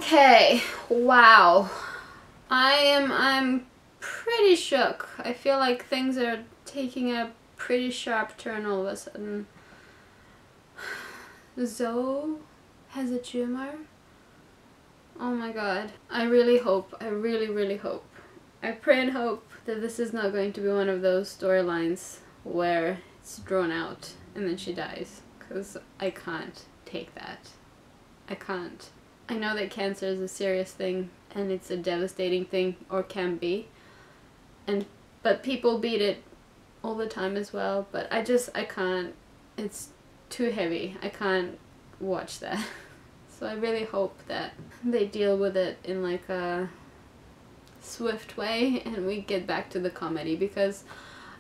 Okay, wow. I'm pretty shook. I feel like things are taking a pretty sharp turn all of a sudden. Zoe has a tumor? Oh my god. I really hope, I really hope. I pray and hope that this is not going to be one of those storylines where it's drawn out and then she dies. Because I can't take that. I can't. I know that cancer is a serious thing and it's a devastating thing, or can be. But people beat it all the time as well, but I can't. It's too heavy. I can't watch that. So I really hope that they deal with it in like a swift way and we get back to the comedy, because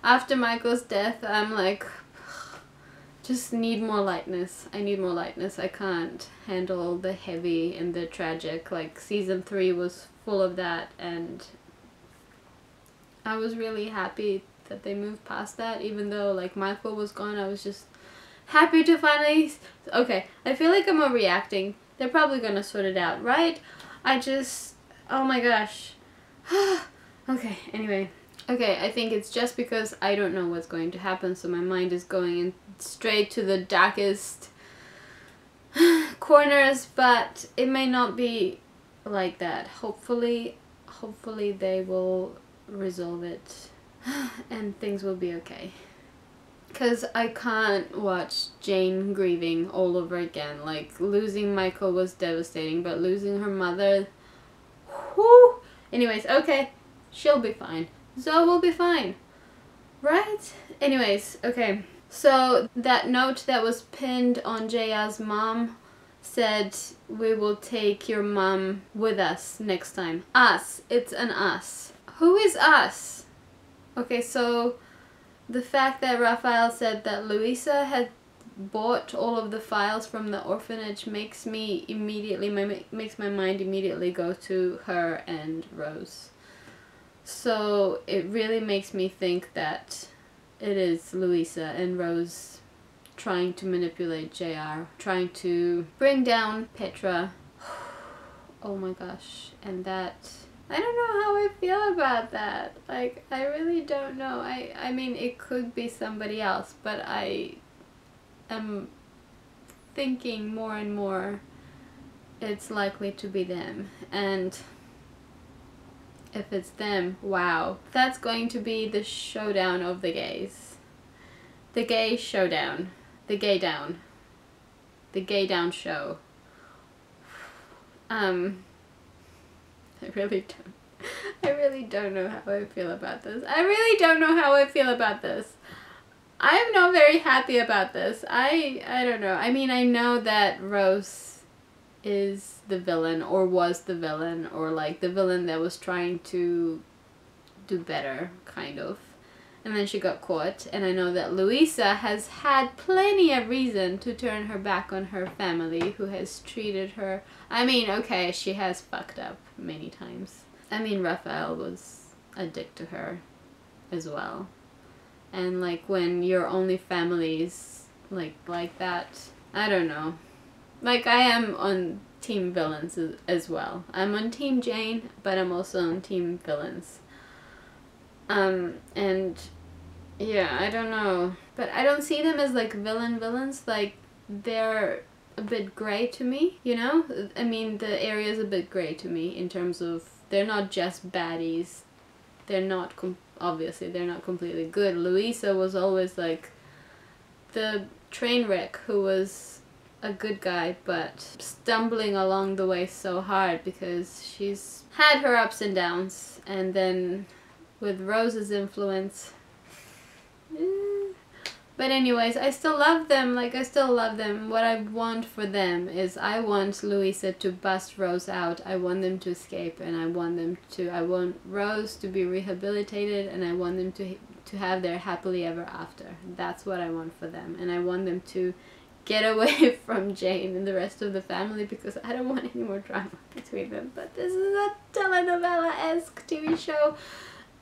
after Michael's death I'm like, just need more lightness. I need more lightness. I can't handle the heavy and the tragic. Like season 3 was full of that, and I was really happy that they moved past that. Even though like Michael was gone, I was just happy to finally... Okay, I feel like I'm overreacting. They're probably gonna sort it out, right? Oh my gosh. Okay, anyway. Okay, I think it's just because I don't know what's going to happen, so my mind is going in straight to the darkest corners, but it may not be like that. Hopefully they will resolve it and things will be okay. Because I can't watch Jane grieving all over again. Like, losing Michael was devastating, but losing her mother... Whew! Anyways, okay, she'll be fine. Zoe will be fine, right? Anyways, okay. So that note that was pinned on JR's mom said, we will take your mom with us next time. Us. It's an us. Who is us? Okay, so the fact that Raphael said that Luisa had bought all of the files from the orphanage makes me immediately, makes my mind immediately go to her and Rose. So it really makes me think that it is Luisa and Rose trying to manipulate JR, trying to bring down Petra. Oh my gosh. And that... I don't know how I feel about that. Like, I really don't know. I mean, it could be somebody else, but I am thinking more and more it's likely to be them. And if it's them, wow. That's going to be the showdown of the gays. The gay showdown. The gay down. The gay down show. I really don't know how I feel about this. I really don't know how I feel about this. I'm not very happy about this. I don't know. I mean, I know that Rose is the villain, or was the villain, or like the villain that was trying to do better, kind of. And then she got caught. And I know that Luisa has had plenty of reason to turn her back on her family, who has treated her... I mean, okay, she has fucked up many times. I mean, Raphael was a dick to her as well. And like when your only family is like that, I don't know. Like, I am on team villains as well. I'm on team Jane, but I'm also on team villains. And yeah, I don't know. But I don't see them as like villains. Like, they're a bit gray to me, you know? I mean, the area is a bit gray to me in terms of they're not just baddies. They're not, obviously, they're not completely good. Luisa was always like the train wreck who was a good guy, but stumbling along the way so hard because she's had her ups and downs. And then with Rose's influence... But anyways, I still love them. Like, I still love them. What I want for them is I want Luisa to bust Rose out. I want them to escape, and I want Rose to be rehabilitated, and I want them to have their happily ever after. That's what I want for them. And I want them to get away from Jane and the rest of the family, because I don't want any more drama between them. But this is a telenovela-esque TV show.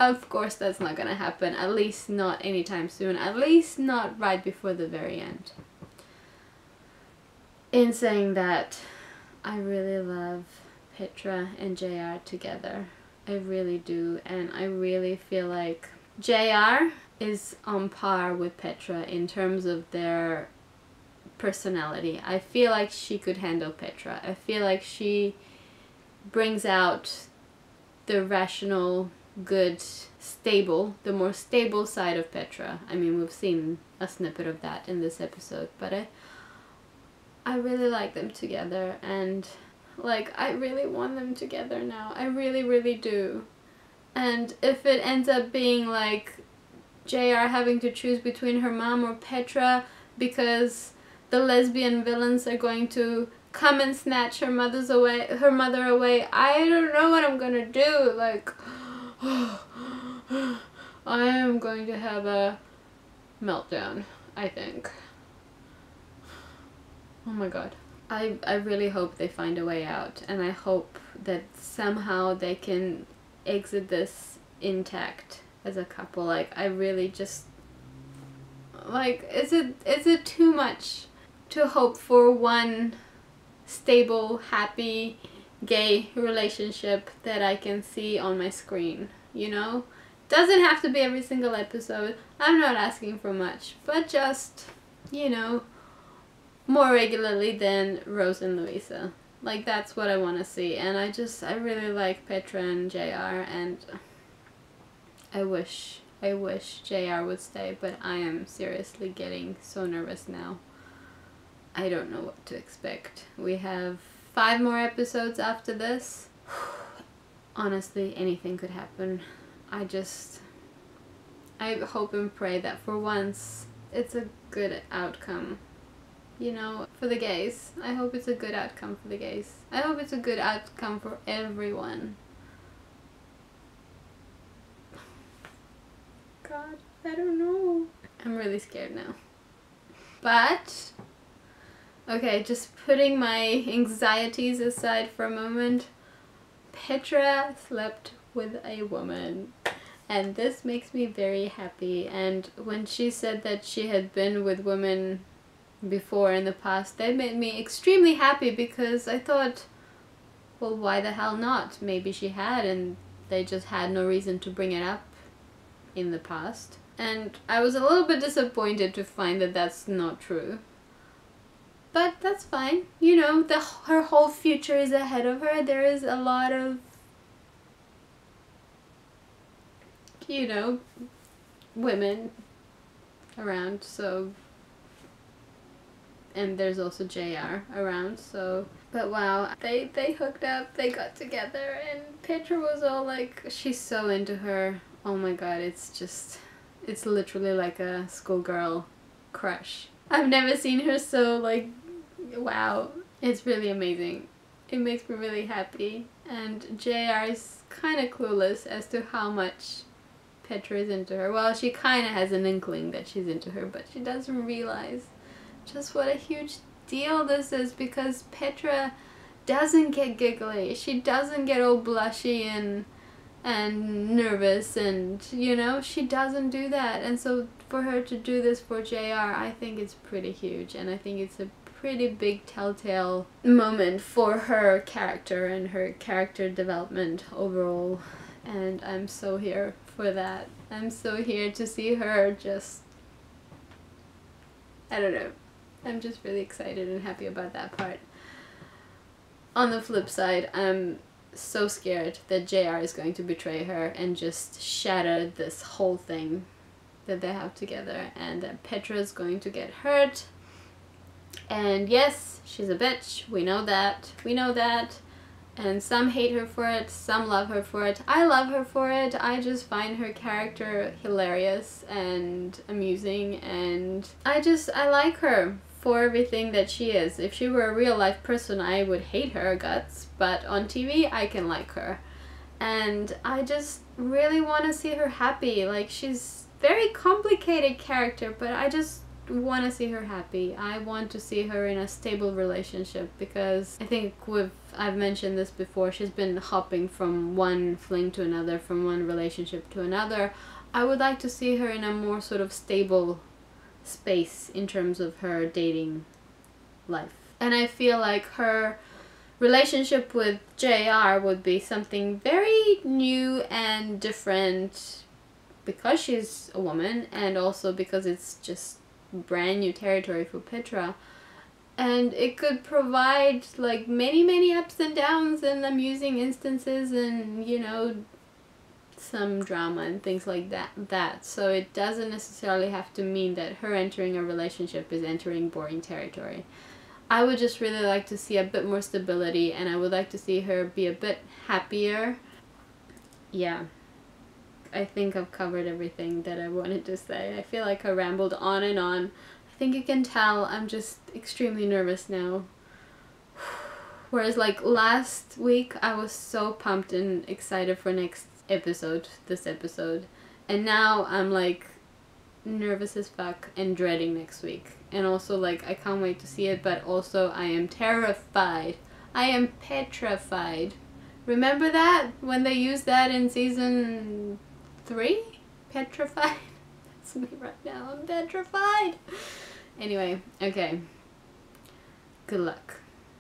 Of course that's not gonna happen, at least not anytime soon, at least not right before the very end. In saying that, I really love Petra and JR together. I really do, and I really feel like JR is on par with Petra in terms of their personality. I feel like she could handle Petra. I feel like she brings out the rational, good, stable, the more stable side of Petra. I mean, we've seen a snippet of that in this episode, but I really like them together, and like I really want them together now. I really, really do. And if it ends up being like JR having to choose between her mom or Petra because the lesbian villains are going to come and snatch her mother away, I don't know what I'm gonna do. Like, I am going to have a meltdown, I think. Oh my god. I really hope they find a way out, and I hope that somehow they can exit this intact as a couple. Like, I really just, like, is it too much to hope for one stable, happy, gay relationship that I can see on my screen, you know? Doesn't have to be every single episode. I'm not asking for much, but just, you know, more regularly than Rose and Louisa. Like, that's what I want to see. And I really like Petra and JR, and I wish JR would stay, but I am seriously getting so nervous now. I don't know what to expect. We have 5 more episodes after this. Honestly, anything could happen. I hope and pray that for once it's a good outcome. You know, for the gays. I hope it's a good outcome for the gays. I hope it's a good outcome for everyone. God, I don't know. I'm really scared now. But, okay, just putting my anxieties aside for a moment. Petra slept with a woman. And this makes me very happy. And when she said that she had been with women before in the past, that made me extremely happy, because I thought, well, why the hell not? Maybe she had, and they just had no reason to bring it up in the past. And I was a little bit disappointed to find that that's not true. But that's fine. You know, her whole future is ahead of her. There is a lot of, you know, women around, so, and there's also JR around, so, but wow, they hooked up, they got together, and Petra was all like, she's so into her. Oh my god, it's literally like a schoolgirl crush. I've never seen her so, like, wow, it's really amazing. It makes me really happy, and JR is kind of clueless as to how much Petra is into her. Well, she kind of has an inkling that she's into her, but she doesn't realize just what a huge deal this is, because Petra doesn't get giggly. She doesn't get all blushy and nervous, and, you know, she doesn't do that. And so for her to do this for JR, I think it's pretty huge, and I think it's a pretty big telltale moment for her character and her character development overall. And I'm so here for that. I'm so here to see her just, I don't know. I'm just really excited and happy about that part. On the flip side, I'm so scared that JR is going to betray her and just shatter this whole thing that they have together, and that Petra is going to get hurt. And yes, she's a bitch. We know that. We know that. And some hate her for it, some love her for it. I love her for it. I just find her character hilarious and amusing, and I like her for everything that she is. If she were a real life person, I would hate her guts, but on TV, I can like her. And I just really want to see her happy. Like, she's a very complicated character, but I just want to see her happy. I want to see her in a stable relationship, because I think I've mentioned this before, she's been hopping from one fling to another, from one relationship to another. I would like to see her in a more sort of stable space in terms of her dating life. And I feel like her relationship with JR would be something very new and different because she's a woman, and also because it's just brand new territory for Petra. And it could provide like many ups and downs and amusing instances, and you know, some drama and things like that. So it doesn't necessarily have to mean that her entering a relationship is entering boring territory. I would just really like to see a bit more stability, and I would like to see her be a bit happier. Yeah. I think I've covered everything that I wanted to say. I feel like I rambled on and on. I think you can tell I'm just extremely nervous now. Whereas like last week I was so pumped and excited for this episode. And now I'm like nervous as fuck and dreading next week. And also like I can't wait to see it, but also I am terrified. I am petrified. Remember that? When they used that in season 3? Petrified? That's me right now. I'm petrified. Anyway, okay. Good luck.